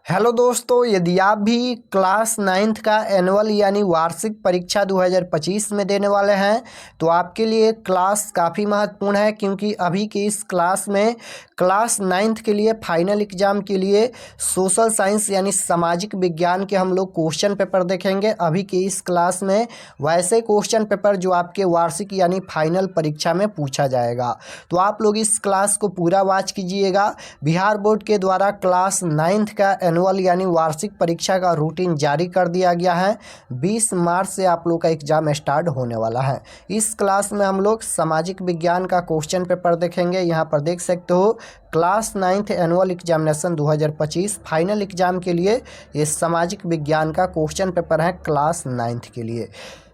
Hello दोस्तों, यदि आप भी क्लास नाइन्थ का एनुअल यानी वार्षिक परीक्षा 2025 में देने वाले हैं तो आपके लिए क्लास काफ़ी महत्वपूर्ण है, क्योंकि अभी की इस क्लास में क्लास नाइन्थ के लिए फाइनल एग्ज़ाम के लिए सोशल साइंस यानी सामाजिक विज्ञान के हम लोग क्वेश्चन पेपर देखेंगे। अभी की इस क्लास में वैसे क्वेश्चन पेपर जो आपके वार्षिक यानी फाइनल परीक्षा में पूछा जाएगा, तो आप लोग इस क्लास को पूरा वॉच कीजिएगा। बिहार बोर्ड के द्वारा क्लास नाइन्थ का एनुअल यानी वार्षिक परीक्षा का रूटीन जारी कर दिया गया है। 20 मार्च से आप लोग का एग्जाम स्टार्ट होने वाला है। इस क्लास में हम लोग सामाजिक विज्ञान का क्वेश्चन पेपर देखेंगे। यहाँ पर देख सकते हो class ninth annual examination 2025 final exam के लिए ये सामाजिक विज्ञान का क्वेश्चन पेपर है क्लास नाइन्थ के लिए।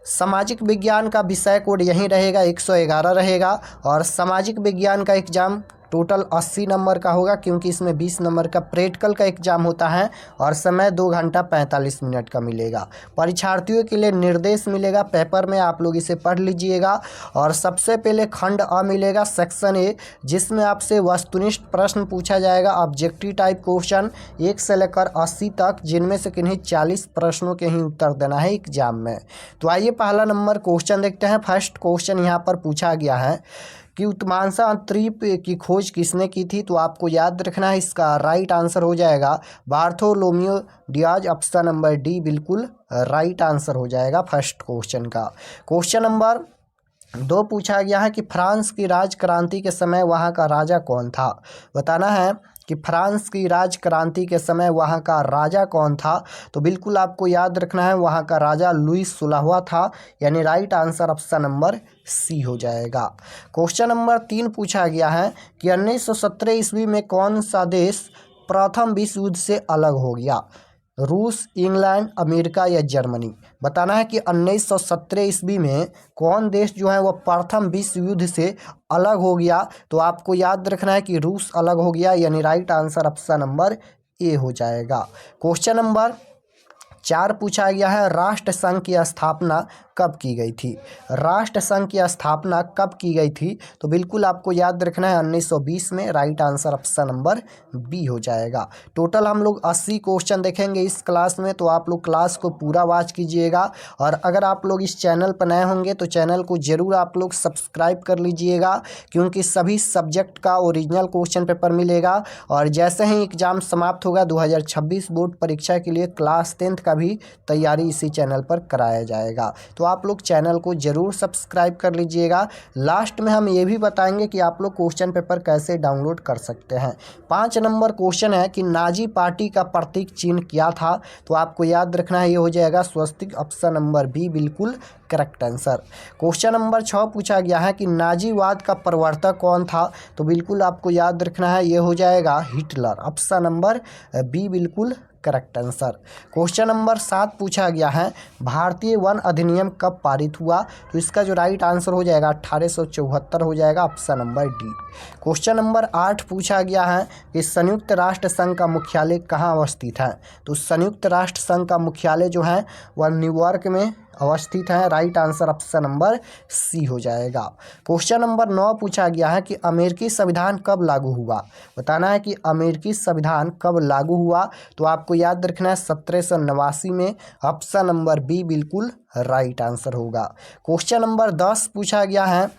सामाजिक विज्ञान का विषय कोड यहीं रहेगा, 111 रहेगा। और सामाजिक विज्ञान का एग्ज़ाम टोटल 80 नंबर का होगा, क्योंकि इसमें 20 नंबर का प्रैक्टिकल का एग्ज़ाम होता है और समय 2 घंटा 45 मिनट का मिलेगा। परीक्षार्थियों के लिए निर्देश मिलेगा पेपर में, आप लोग इसे पढ़ लीजिएगा। और सबसे पहले खंड अ मिलेगा, सेक्शन ए, जिसमें आपसे वस्तुनिष्ठ प्रश्न पूछा जाएगा, ऑब्जेक्टिव टाइप क्वेश्चन 1 से लेकर 80 तक, जिनमें से किन्हीं 40 प्रश्नों के ही उत्तर देना है एग्जाम में। तो आइए पहला नंबर क्वेश्चन देखते हैं। फर्स्ट क्वेश्चन यहाँ पर पूछा गया है कि उत्तमांशा अंतरीप की खोज किसने की थी। तो आपको याद रखना है, इसका राइट आंसर हो जाएगा Bartolomeu Diaz. Option number D बिल्कुल राइट आंसर हो जाएगा फर्स्ट क्वेश्चन का। क्वेश्चन नंबर 2 पूछा गया है कि फ्रांस की राजक्रांति के समय वहाँ का राजा कौन था। बताना है कि फ्रांस की राजक्रांति के समय वहाँ का राजा कौन था। तो बिल्कुल आपको याद रखना है, वहाँ का राजा लुईस 16वां था, यानी right answer option number C हो जाएगा। क्वेश्चन नंबर 3 पूछा गया है कि 1917 ईस्वी में कौन सा देश प्रथम विश्व युद्ध से अलग हो गया। रूस, इंग्लैंड, अमेरिका या जर्मनी। बताना है कि 1917 ईस्वी में कौन देश जो है वह प्रथम विश्व युद्ध से अलग हो गया। तो आपको याद रखना है कि रूस अलग हो गया, यानी right answer option number A हो जाएगा। क्वेश्चन नंबर 4 पूछा गया है, राष्ट्र संघ की स्थापना कब की गई थी। राष्ट्र संघ की स्थापना कब की गई थी। तो बिल्कुल आपको याद रखना है 1920 में, right answer option number B हो जाएगा। टोटल हम लोग 80 क्वेश्चन देखेंगे इस क्लास में, तो आप लोग क्लास को पूरा वॉच कीजिएगा। और अगर आप लोग इस चैनल पर नए होंगे तो चैनल को ज़रूर आप लोग सब्सक्राइब कर लीजिएगा, क्योंकि सभी सब्जेक्ट का ओरिजिनल क्वेश्चन पेपर मिलेगा। और जैसे ही एग्ज़ाम समाप्त होगा 2026 बोर्ड परीक्षा के लिए क्लास 10th का भी तैयारी इसी चैनल पर कराया जाएगा। तो आप लोग चैनल को जरूर सब्सक्राइब कर लीजिएगा। लास्ट में हम ये भी बताएंगे कि आप लोग क्वेश्चन पेपर कैसे डाउनलोड कर सकते हैं। 5 नंबर क्वेश्चन है कि नाजी पार्टी का प्रतीक चिन्ह क्या था। तो आपको याद रखना है, ये हो जाएगा स्वस्तिक। ऑप्शन नंबर बी बिल्कुल करेक्ट आंसर। क्वेश्चन नंबर 6 पूछा गया है कि नाजीवाद का प्रवर्तक कौन था। तो बिल्कुल आपको याद रखना है, ये हो जाएगा हिटलर। ऑप्शन नंबर बी बिल्कुल करेक्ट आंसर। क्वेश्चन नंबर 7 पूछा गया है, भारतीय वन अधिनियम कब पारित हुआ। तो इसका जो राइट आंसर हो जाएगा 1874 हो जाएगा। Option number D. Question number 8 पूछा गया है कि संयुक्त राष्ट्र संघ का मुख्यालय कहाँ अवस्थित है। तो संयुक्त राष्ट्र संघ का मुख्यालय जो है वह न्यूयॉर्क में अवस्थित है। Right answer option number C हो जाएगा। क्वेश्चन नंबर 9 पूछा गया है कि अमेरिकी संविधान कब लागू हुआ। बताना है कि अमेरिकी संविधान कब लागू हुआ। तो आपको याद रखना है 1789 में। ऑप्शन नंबर बी बिल्कुल राइट आंसर होगा। क्वेश्चन नंबर 10 पूछा गया है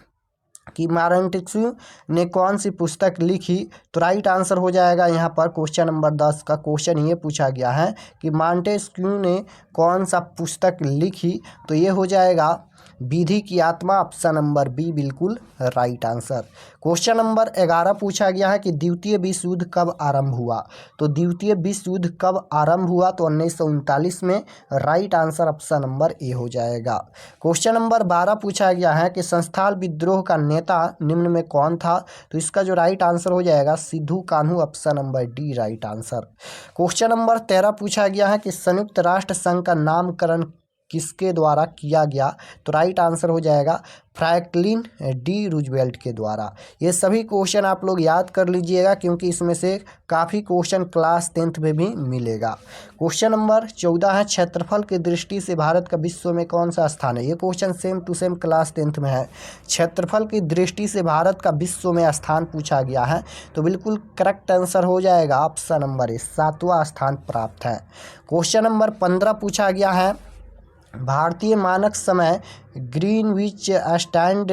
कि मॉन्टेस्क्यू ने कौन सी पुस्तक लिखी। तो राइट आंसर हो जाएगा यहाँ पर क्वेश्चन नंबर 10 का क्वेश्चन ये पूछा गया है कि मॉन्टेस्क्यू ने कौन सा पुस्तक लिखी। तो ये हो जाएगा विधि की आत्मा। ऑप्शन नंबर बी बिल्कुल राइट आंसर। क्वेश्चन नंबर 11 पूछा गया है कि द्वितीय विश्व युद्ध कब आरंभ हुआ। तो द्वितीय विश्व युद्ध कब आरंभ हुआ। तो 1939 में। Right answer option number A हो जाएगा। क्वेश्चन नंबर 12 पूछा गया है कि संथाल विद्रोह का नेता निम्न में कौन था। तो इसका जो राइट आंसर हो जाएगा Sidhu Kanhu. Option number D right answer. Question number 13 पूछा गया है कि संयुक्त राष्ट्र संघ का नामकरण किसके द्वारा किया गया? तो राइट आंसर हो जाएगा फ्रैंकलिन डी रूजवेल्ट के द्वारा। ये सभी क्वेश्चन आप लोग याद कर लीजिएगा क्योंकि इसमें से काफ़ी क्वेश्चन क्लास 10th में भी मिलेगा। क्वेश्चन नंबर 14 है, क्षेत्रफल की दृष्टि से भारत का विश्व में कौन सा स्थान है? ये question same to same class 10th में है। क्षेत्रफल की दृष्टि से भारत का विश्व में स्थान पूछा गया है, तो बिल्कुल करेक्ट आंसर हो जाएगा ऑप्शन नंबर ए, 7वां स्थान प्राप्त है। क्वेश्चन नंबर 15 पूछा गया है, भारतीय मानक समय ग्रीनविच स्टैंड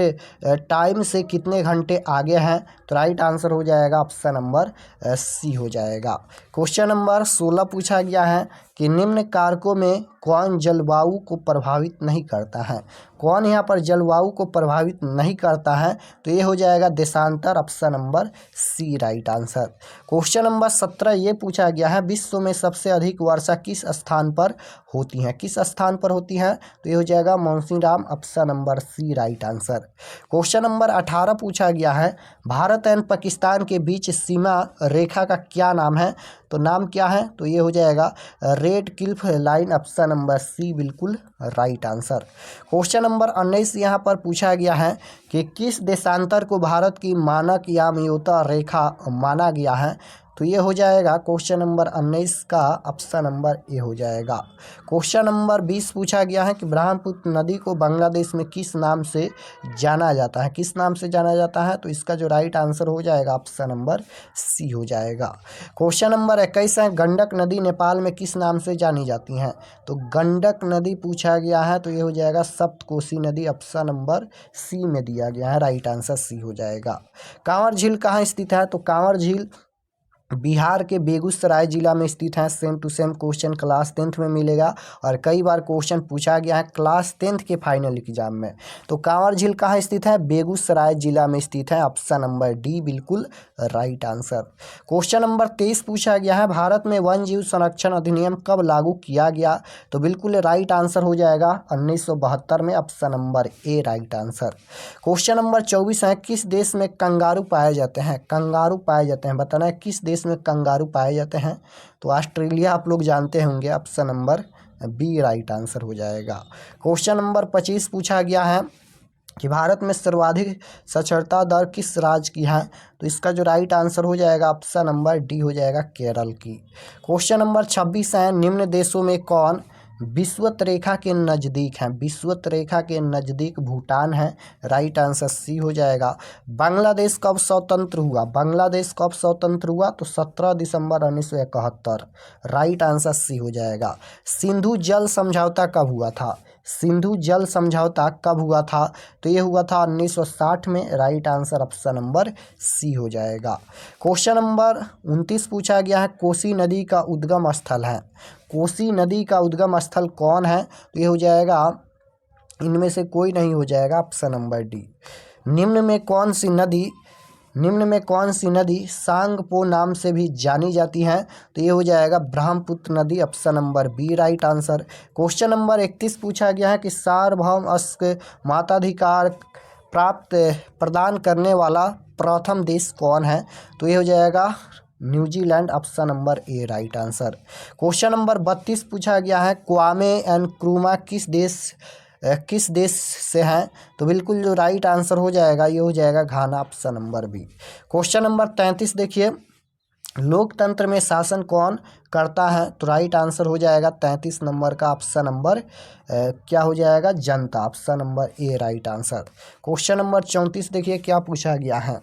टाइम से कितने घंटे आगे हैं? तो राइट आंसर हो जाएगा ऑप्शन नंबर सी हो जाएगा। क्वेश्चन नंबर 16 पूछा गया है कि निम्न कारकों में कौन जलवायु को प्रभावित नहीं करता है? कौन यहाँ पर जलवायु को प्रभावित नहीं करता है? तो ये हो जाएगा देशांतर, option number C right answer. Question number 17 ये पूछा गया है, विश्व में सबसे अधिक वर्षा किस स्थान पर होती है? किस स्थान पर होती है? तो ये हो जाएगा Mawsynram, option number C right answer. Question number 18 पूछा गया है, भारत एंड पाकिस्तान के बीच सीमा रेखा का क्या नाम है? तो नाम क्या है? तो ये हो जाएगा Radcliffe Line, option number C बिल्कुल राइट आंसर। क्वेश्चन नंबर 19 यहाँ पर पूछा गया है कि किस देशांतर को भारत की मानक यामयोता रेखा माना गया है? तो ये हो जाएगा क्वेश्चन नंबर 19 का ऑप्शन नंबर ए हो जाएगा। क्वेश्चन नंबर 20 पूछा गया है कि ब्रह्मपुत्र नदी को बांग्लादेश में किस नाम से जाना जाता है? किस नाम से जाना जाता है? तो इसका जो राइट आंसर हो जाएगा ऑप्शन नंबर सी हो जाएगा। क्वेश्चन नंबर 21 है, गंडक नदी नेपाल में किस नाम से जानी जाती हैं? तो गंडक नदी पूछा गया है, तो ये हो जाएगा सप्तकोसी नदी, ऑप्शन नंबर सी में दिया गया है, राइट आंसर सी हो जाएगा। कांवर झील कहाँ स्थित है? तो कांवर झील बिहार के बेगूसराय जिला में स्थित है। Same to same question class 10th में मिलेगा और कई बार क्वेश्चन पूछा गया है क्लास 10th के फाइनल एग्जाम में। तो कांवर झील कहाँ स्थित है? बेगूसराय जिला में स्थित है, ऑप्शन नंबर डी बिल्कुल राइट आंसर। क्वेश्चन नंबर 23 पूछा गया है, भारत में वन जीव संरक्षण अधिनियम कब लागू किया गया? तो बिल्कुल राइट आंसर हो जाएगा 1972 में, option number A right answer. Question number 24 है, किस देश में कंगारू पाए जाते हैं? कंगारू पाए जाते हैं, बताना है किस देश में कंगारू पाए जाते हैं? तो ऑस्ट्रेलिया आप लोग जानते होंगे, option number B right answer हो जाएगा। क्वेश्चन नंबर 25 पूछा गया है कि भारत में सर्वाधिक साक्षरता दर किस राज्य की है? तो इसका जो राइट आंसर हो जाएगा ऑप्शन नंबर डी हो जाएगा केरल की। क्वेश्चन नंबर 26 है, निम्न देशों में कौन विषुवत रेखा के नज़दीक है? विषुवत रेखा के नज़दीक भूटान है, राइट आंसर सी हो जाएगा। बांग्लादेश कब स्वतंत्र हुआ? बांग्लादेश कब स्वतंत्र हुआ? तो 17 दिसंबर 1971, राइट आंसर सी हो जाएगा। सिंधु जल समझौता कब हुआ था? सिंधु जल समझौता कब हुआ था? तो ये हुआ था 1960 में, right answer option number C हो जाएगा। क्वेश्चन नंबर 29 पूछा गया है, कोसी नदी का उद्गम स्थल है। कोसी नदी का उद्गम स्थल कौन है? तो ये हो जाएगा, इनमें से कोई नहीं हो जाएगा, ऑप्शन नंबर डी। निम्न में कौन सी नदी सांगपो नाम से भी जानी जाती है? तो ये हो जाएगा ब्रह्मपुत्र नदी, option number B right answer. Question number 31 पूछा गया है कि सार्वभौम माताधिकार प्राप्त प्रदान करने वाला प्रथम देश कौन है? तो ये हो जाएगा New Zealand, option number A right answer. Question number 32 पूछा गया है, क्वामे एंड क्रूमा किस देश से हैं? तो बिल्कुल जो राइट आंसर हो जाएगा ये हो जाएगा Ghana, option number B. Question number 33 देखिए, लोकतंत्र में शासन कौन करता है? तो राइट आंसर हो जाएगा 33 नंबर का ऑप्शन नंबर क्या हो जाएगा? जनता, option number A right answer. Question number 34 देखिए क्या पूछा गया है,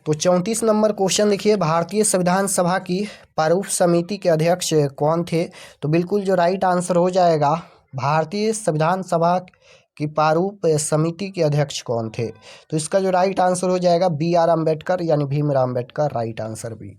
तो 34 नंबर क्वेश्चन देखिए, भारतीय संविधान सभा की प्रारूप समिति के अध्यक्ष कौन थे? तो बिल्कुल जो राइट आंसर हो जाएगा, भारतीय संविधान सभा की प्रारूप समिति के अध्यक्ष कौन थे? तो इसका जो राइट आंसर हो जाएगा BR अम्बेडकर, यानी Bhimrao Ambedkar, right answer B.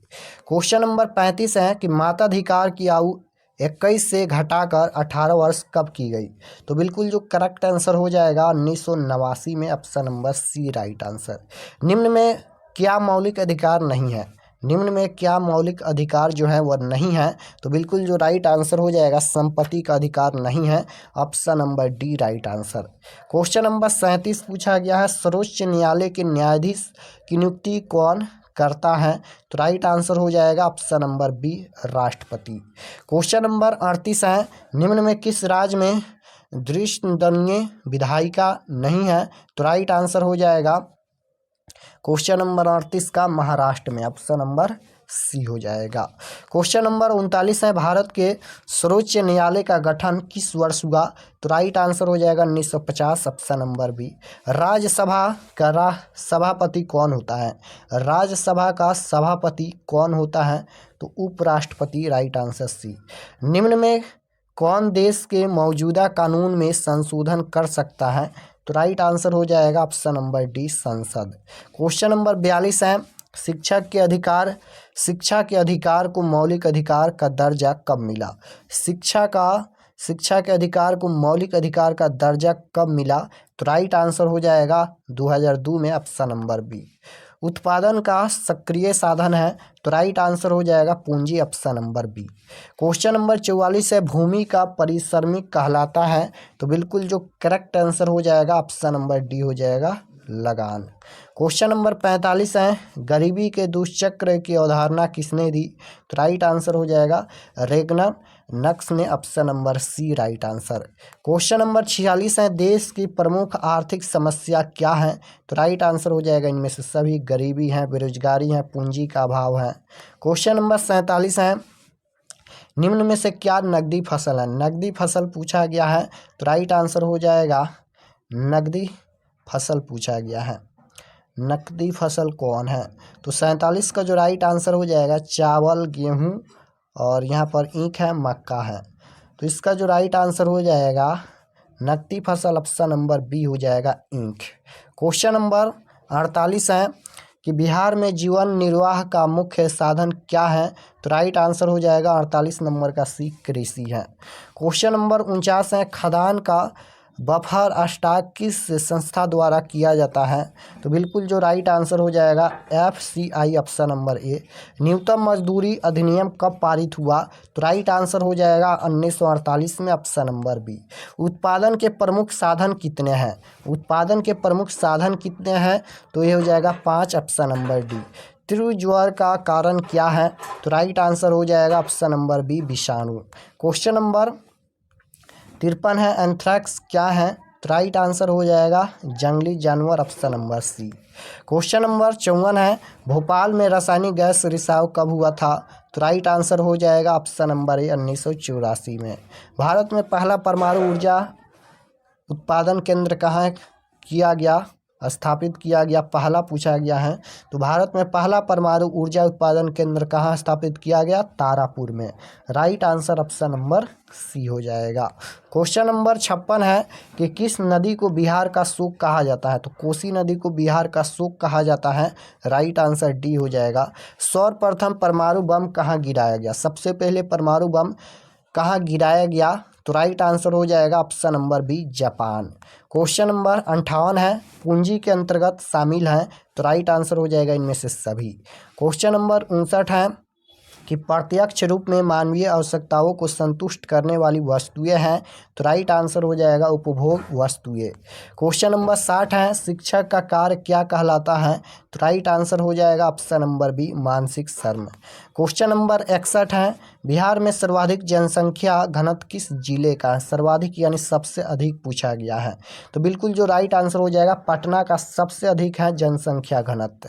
Question number 35 है कि माताधिकार की आयु 21 से घटाकर 18 वर्ष कब की गई? तो बिल्कुल जो करेक्ट आंसर हो जाएगा 1989 में, option number C right answer. निम्न में क्या मौलिक अधिकार नहीं है? निम्न में क्या मौलिक अधिकार जो है वह नहीं है? तो बिल्कुल जो राइट आंसर हो जाएगा संपत्ति का अधिकार नहीं है, option number D right answer. Question number 37 पूछा गया है, सर्वोच्च न्यायालय के न्यायाधीश की नियुक्ति कौन करता है? तो राइट आंसर हो जाएगा ऑप्शन नंबर बी राष्ट्रपति। क्वेश्चन नंबर 38 है, निम्न में किस राज्य में दृष्टिदंडनीय विधायिका नहीं है? तो राइट आंसर हो जाएगा क्वेश्चन नंबर 38 का महाराष्ट्र में, ऑप्शन नंबर सी हो जाएगा। क्वेश्चन नंबर 39 है, भारत के सर्वोच्च न्यायालय का गठन किस वर्ष हुआ? तो राइट आंसर हो जाएगा 1950, ऑप्शन नंबर बी। राज्यसभा का सभापति कौन होता है? राज्यसभा का सभापति कौन होता है? तो उपराष्ट्रपति, राइट आंसर सी। निम्न में कौन देश के मौजूदा कानून में संशोधन कर सकता है? तो राइट आंसर हो जाएगा ऑप्शन नंबर डी संसद। क्वेश्चन नंबर 42 है, शिक्षा के अधिकार को मौलिक अधिकार का दर्जा कब मिला? शिक्षा के अधिकार को मौलिक अधिकार का दर्जा कब मिला? तो राइट आंसर हो जाएगा 2002 में, ऑप्शन नंबर बी। उत्पादन का सक्रिय साधन है? तो राइट आंसर हो जाएगा पूंजी, option number B. Question number 44 है, भूमि का परिश्रमिक कहलाता है? तो बिल्कुल जो करेक्ट आंसर हो जाएगा ऑप्शन नंबर डी हो जाएगा लगान। क्वेश्चन नंबर 45 है, गरीबी के दुष्चक्र की अवधारणा किसने दी? तो राइट आंसर हो जाएगा रेगनर नक्स ने, option number C right answer. Question number 46 है, देश की प्रमुख आर्थिक समस्या क्या है? तो राइट आंसर हो जाएगा इनमें से सभी, गरीबी है, बेरोजगारी है, पूंजी का अभाव है। क्वेश्चन नंबर 47 है, निम्न में से क्या नकदी फसल है? नकदी फसल पूछा गया है, तो राइट आंसर हो जाएगा नकदी फसल पूछा गया है। नकदी फसल कौन है? तो 47 का जो राइट आंसर हो जाएगा चावल, गेहूं और यहाँ पर ईख है, मक्का है। तो इसका जो राइट आंसर हो जाएगा नकदी फसल, ऑप्शन नंबर बी हो जाएगा ईख। क्वेश्चन नंबर 48 है कि बिहार में जीवन निर्वाह का मुख्य साधन क्या है? तो राइट आंसर हो जाएगा 48 नंबर का सी कृषि है। क्वेश्चन नंबर 49 है, खदान का बफर स्टॉक किस संस्था द्वारा किया जाता है? तो बिल्कुल जो राइट आंसर हो जाएगा FCI, ऑप्शन नंबर ए। न्यूनतम मजदूरी अधिनियम कब पारित हुआ? तो राइट आंसर हो जाएगा 1948 में, ऑप्शन नंबर बी। उत्पादन के प्रमुख साधन कितने हैं? उत्पादन के प्रमुख साधन कितने हैं? तो ये हो जाएगा 5, ऑप्शन नंबर डी। तीव्र ज्वर का कारण क्या है? तो राइट आंसर हो जाएगा ऑप्शन नंबर बी विषाणु। क्वेश्चन नंबर 53 है, एंथ्रैक्स क्या है? तो राइट आंसर हो जाएगा जंगली जानवर, option number C. Question number 54 है, भोपाल में रासायनिक गैस रिसाव कब हुआ था? तो राइट आंसर हो जाएगा ऑप्शन नंबर ए 1984 में। भारत में पहला परमाणु ऊर्जा उत्पादन केंद्र कहाँ स्थापित किया गया? पहला पूछा गया है। तो भारत में पहला परमाणु ऊर्जा उत्पादन केंद्र कहाँ स्थापित किया गया? तारापुर में। Right answer option number C हो जाएगा। क्वेश्चन नंबर 56 है कि किस नदी को बिहार का शोक कहा जाता है? तो कोसी नदी को बिहार का शोक कहा जाता है। राइट आंसर डी हो जाएगा। सर्वप्रथम परमाणु बम कहाँ गिराया गया? सबसे पहले परमाणु बम कहाँ गिराया गया? तो राइट आंसर हो जाएगा option number B Japan. Question number 58 है, पूंजी के अंतर्गत शामिल हैं? तो राइट आंसर हो जाएगा इनमें से सभी। क्वेश्चन नंबर 59 है कि प्रत्यक्ष रूप में मानवीय आवश्यकताओं को संतुष्ट करने वाली वस्तुएं हैं? तो राइट आंसर हो जाएगा उपभोग वस्तुएं। क्वेश्चन नंबर 60 है, शिक्षक का कार्य क्या कहलाता है? तो राइट आंसर हो जाएगा ऑप्शन नंबर बी मानसिक श्रम। क्वेश्चन नंबर 61 है, बिहार में सर्वाधिक जनसंख्या घनत्व किस जिले का है? सर्वाधिक यानी सबसे अधिक पूछा गया है। तो बिल्कुल जो राइट आंसर हो जाएगा पटना का सबसे अधिक है जनसंख्या घनत्व।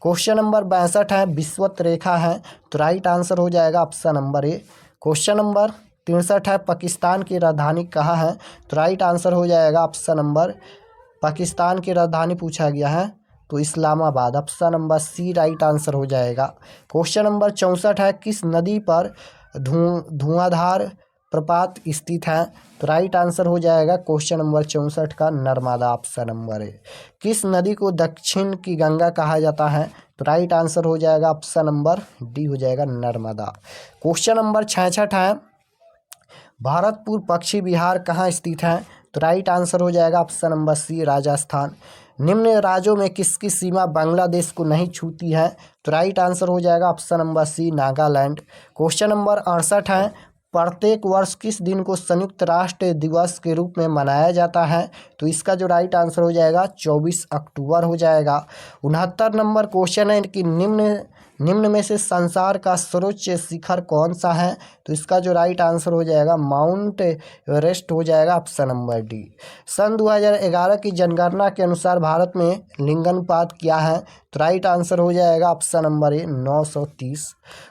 क्वेश्चन नंबर 62 है, विषुवत रेखा है? तो राइट आंसर हो जाएगा option number A. Question number 63 है, पाकिस्तान की राजधानी कहाँ है? तो राइट आंसर हो जाएगा ऑप्शन नंबर, पाकिस्तान की राजधानी पूछा गया है तो Islamabad, option number C right answer हो जाएगा। क्वेश्चन नंबर 64 है, किस नदी पर धुआंधार प्रपात स्थित है? तो राइट आंसर हो जाएगा क्वेश्चन नंबर 64 का नर्मदा, ऑप्शन नंबर ए। किस नदी को दक्षिण की गंगा कहा जाता है? तो राइट आंसर हो जाएगा ऑप्शन नंबर डी हो जाएगा नर्मदा। क्वेश्चन नंबर 66 है, भरतपुर पक्षी विहार कहाँ स्थित है? तो राइट आंसर हो जाएगा ऑप्शन नंबर सी राजस्थान। निम्न राज्यों में किसकी सीमा बांग्लादेश को नहीं छूती है? तो राइट आंसर हो जाएगा option number C Nagaland. Question number 68 है, प्रत्येक वर्ष किस दिन को संयुक्त राष्ट्र दिवस के रूप में मनाया जाता है? तो इसका जो राइट आंसर हो जाएगा 24 अक्टूबर हो जाएगा। 69 नंबर क्वेश्चन है कि निम्न में से संसार का सर्वोच्च शिखर कौन सा है? तो इसका जो राइट आंसर हो जाएगा माउंट एवरेस्ट हो जाएगा ऑप्शन नंबर डी। सन 2011 की जनगणना के अनुसार भारत में लिंगानुपात क्या है? तो राइट आंसर हो जाएगा option number A 930।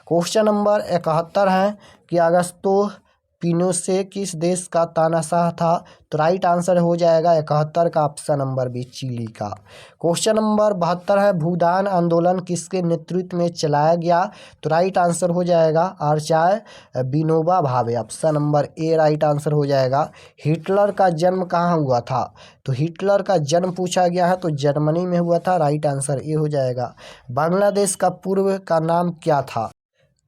Question number 71 है कि अगस्तो पिनोशे किस देश का तानाशाह था? तो राइट आंसर हो जाएगा 71 का ऑप्शन नंबर बी चिली का। क्वेश्चन नंबर 72 है, भूदान आंदोलन किसके नेतृत्व में चलाया गया? तो राइट आंसर हो जाएगा आचार्य Vinoba Bhave, option number A right answer हो जाएगा। हिटलर का जन्म कहाँ हुआ था? तो हिटलर का जन्म पूछा गया है तो जर्मनी में हुआ था, राइट आंसर ए हो जाएगा। बांग्लादेश का पूर्व का नाम क्या था?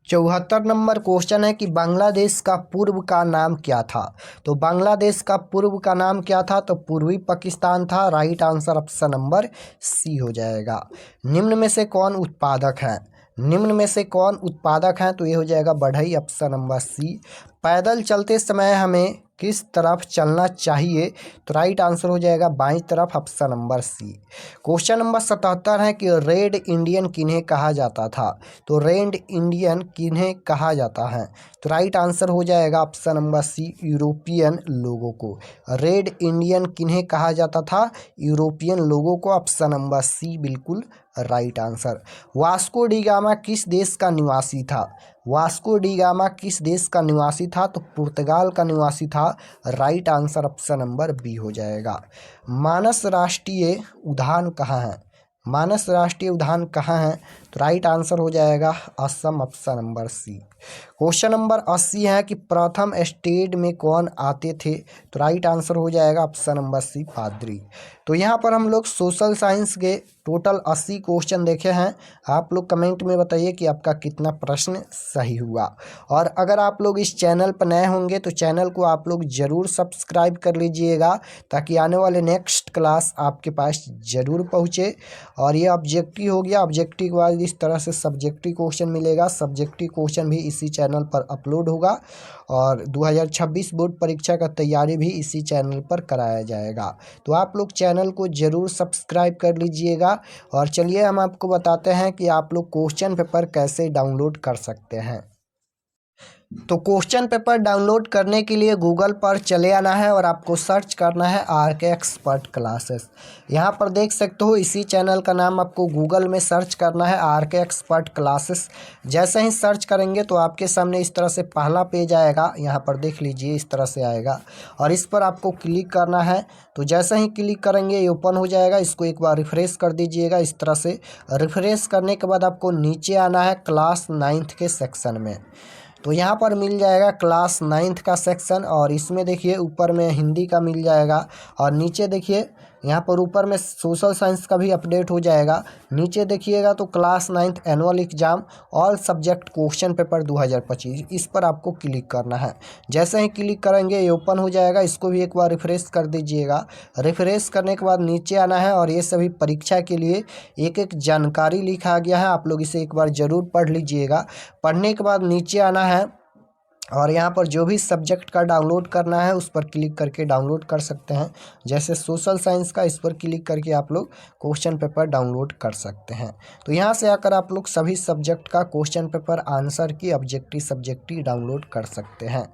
74 नंबर क्वेश्चन है कि बांग्लादेश का पूर्व का नाम क्या था? तो बांग्लादेश का पूर्व का नाम क्या था? तो पूर्वी पाकिस्तान था, right answer option number C हो जाएगा। निम्न में से कौन उत्पादक है? निम्न में से कौन उत्पादक हैं? तो ये हो जाएगा बढ़ई, ऑप्शन नंबर सी। पैदल चलते समय हमें किस तरफ चलना चाहिए? तो राइट आंसर हो जाएगा बाईं तरफ, option number C. Question number 77 है कि रेड इंडियन किन्हें कहा जाता था? तो रेड इंडियन किन्हें कहा जाता है? तो राइट आंसर हो जाएगा ऑप्शन नंबर सी यूरोपियन लोगों को। रेड इंडियन किन्हें कहा जाता था? यूरोपियन लोगों को, ऑप्शन नंबर सी बिल्कुल right answer. Vasco D gamma किस देश का निवासी था? वास्को डी गामा किस देश का निवासी था? तो पुर्तगाल का निवासी था, right answer option number B हो जाएगा। मानस राष्ट्रीय उद्यान कहाँ है? मानस राष्ट्रीय उद्यान कहाँ है? तो राइट आंसर हो जाएगा Assam, option number C. Question number 80 है कि प्रथम स्टेज में कौन आते थे? तो राइट आंसर हो जाएगा ऑप्शन नंबर सी पादरी। तो यहाँ पर हम लोग सोशल साइंस के टोटल 80 क्वेश्चन देखे हैं। आप लोग कमेंट में बताइए कि आपका कितना प्रश्न सही हुआ। और अगर आप लोग इस चैनल पर नए होंगे तो चैनल को आप लोग ज़रूर सब्सक्राइब कर लीजिएगा ताकि आने वाले नेक्स्ट क्लास आपके पास ज़रूर पहुँचे। और ये ऑब्जेक्टिव हो गया, ऑब्जेक्टिव के बाद इस तरह से सब्जेक्टिव क्वेश्चन मिलेगा। सब्जेक्टिव क्वेश्चन भी इसी चैनल पर अपलोड होगा और 2026 बोर्ड परीक्षा का तैयारी भी इसी चैनल पर कराया जाएगा। तो आप लोग चैनल को ज़रूर सब्सक्राइब कर लीजिएगा। और चलिए हम आपको बताते हैं कि आप लोग क्वेश्चन पेपर कैसे डाउनलोड कर सकते हैं। तो क्वेश्चन पेपर डाउनलोड करने के लिए गूगल पर चले आना है और आपको सर्च करना है आरके एक्सपर्ट क्लासेस। यहाँ पर देख सकते हो इसी चैनल का नाम आपको गूगल में सर्च करना है आरके एक्सपर्ट क्लासेस। जैसे ही सर्च करेंगे तो आपके सामने इस तरह से पहला पेज आएगा, यहाँ पर देख लीजिए इस तरह से आएगा और इस पर आपको क्लिक करना है। तो जैसे ही क्लिक करेंगे ये ओपन हो जाएगा, इसको एक बार रिफ्रेश कर दीजिएगा। इस तरह से रिफ्रेश करने के बाद आपको नीचे आना है क्लास 9th के सेक्शन में। तो यहाँ पर मिल जाएगा क्लास 9th का सेक्शन और इसमें देखिए ऊपर में हिंदी का मिल जाएगा और नीचे देखिए यहाँ पर ऊपर में सोशल साइंस का भी अपडेट हो जाएगा। नीचे देखिएगा तो class 9th annual exam all subject question paper 2025, इस पर आपको क्लिक करना है। जैसे ही क्लिक करेंगे ये ओपन हो जाएगा, इसको भी एक बार रिफ्रेश कर दीजिएगा। रिफ्रेश करने के बाद नीचे आना है और ये सभी परीक्षा के लिए एक एक जानकारी लिखा गया है, आप लोग इसे एक बार ज़रूर पढ़ लीजिएगा। पढ़ने के बाद नीचे आना है और यहाँ पर जो भी सब्जेक्ट का डाउनलोड करना है उस पर क्लिक करके डाउनलोड कर सकते हैं। जैसे सोशल साइंस का, इस पर क्लिक करके आप लोग क्वेश्चन पेपर डाउनलोड कर सकते हैं। तो यहाँ से आकर आप लोग सभी सब्जेक्ट का क्वेश्चन पेपर आंसर की ऑब्जेक्टिव सब्जेक्टिव डाउनलोड कर सकते हैं।